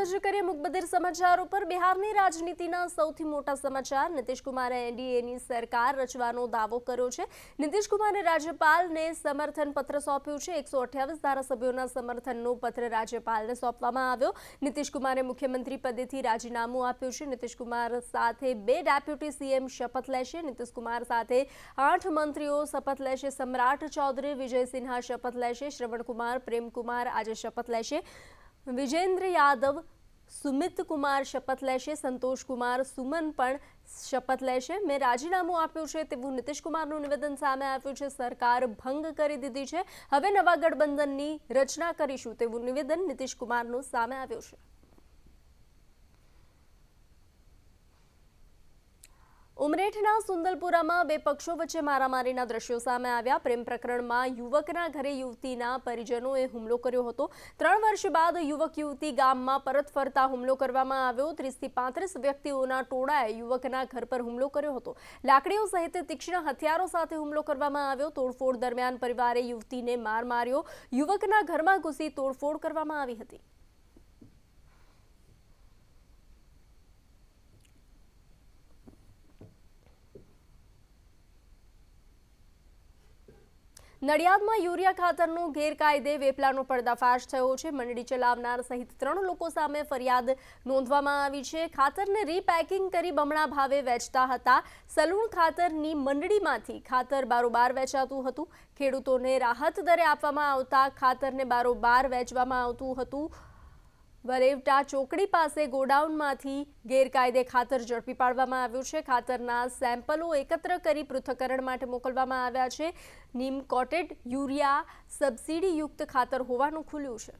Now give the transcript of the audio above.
નજર કરીએ મુકબધિર સમાચારો પર। બિહારની રાજનીતિના સૌથી મોટા સમાચાર। નીતિશ કુમારે એનડીએની સરકાર રચવાનો દાવો કર્યો છે। નીતિશ કુમારે રાજ્યપાલને સમર્થન પત્ર સોંપ્યું છે। 128 ધારાસભ્યોના સમર્થનનો પત્ર રાજ્યપાલને સોંપવામાં આવ્યો। નીતિશ કુમારે મુખ્યમંત્રી પદેથી રાજીનામું આપ્યું છે। નીતિશ કુમાર સાથે 2 ડેપ્યુટી સીએમ શપથ લેશે। નીતિશ કુમાર સાથે 8 મંત્રીઓ શપથ લેશે। સમ્રાટ ચૌધરી, વિજય સિન્હા શપથ લેશે। શ્રવણ કુમાર, પ્રેમ કુમાર આજે શપથ લેશે। વિજેન્દ્ર યાદવ, સુમિત કુમાર શપથ લેશે। સંતોષ કુમાર, સુમન પણ શપથ લેશે। મેં રાજીનામું આપ્યું છે તેવું નીતિશ કુમારનું નિવેદન સામે આવ્યું છે। સરકાર ભંગ કરી દીધી છે, હવે નવા ગઠબંધનની રચના કરીશું તેવું નિવેદન નીતિશ કુમારનું સામે આવ્યું છે। ઉમરેઠના સુંદલપુરામાં 2 પક્ષો વચ્ચે મારામારીના દ્રશ્યો સામે આવ્યા। પ્રેમ પ્રકરણમાં યુવકના ઘરે યુવતીના પરિજનોએ હુમલો કર્યો હતો। 3 વર્ષ બાદ યુવક યુવતી ગામમાં પરત ફરતા હુમલો કરવામાં આવ્યો। 30 થી 35 વ્યક્તિઓના ટોળાએ યુવકના ઘર પર હુમલો કર્યો હતો। લાકડીઓ સહિત તીક્ષ્ણ હથિયારો સાથે હુમલો કરવામાં આવ્યો। તોડફોડ દરમિયાન પરિવારે યુવતીને માર માર્યો। યુવકના ઘરમાં ઘૂસી તોડફોડ કરવામાં આવી હતી। નડિયાદમાં યુરિયા ખાતરનો ગેરકાયદે વેપલાનો પર્દાફાશ થયો છે। મંડળી ચલાવનાર સહિત 3 લોકો સામે ફરિયાદ નોંધવામાં આવી છે। ખાતરને રીપેકિંગ કરી બમણા ભાવે વેચતા હતા। સલૂણ ખાતરની મંડળીમાંથી ખાતર બારોબાર વેચાતું હતું। ખેડૂતોને રાહત દરે આપવામાં આવતા ખાતરને બારોબાર વેચવામાં આવતું હતું। વરેવટા ચોકડી પાસે ગોડાઉનમાંથી ગેરકાયદે ખાતર ઝડપી પાડવામાં આવ્યું છે। ખાતરના સેમ્પલો એકત્ર કરી પૃથ્થકરણ માટે મોકલવામાં આવ્યા છે। નીમ કોટેડ યુરિયા સબસિડીયુક્ત ખાતર હોવાનું ખુલ્યું છે।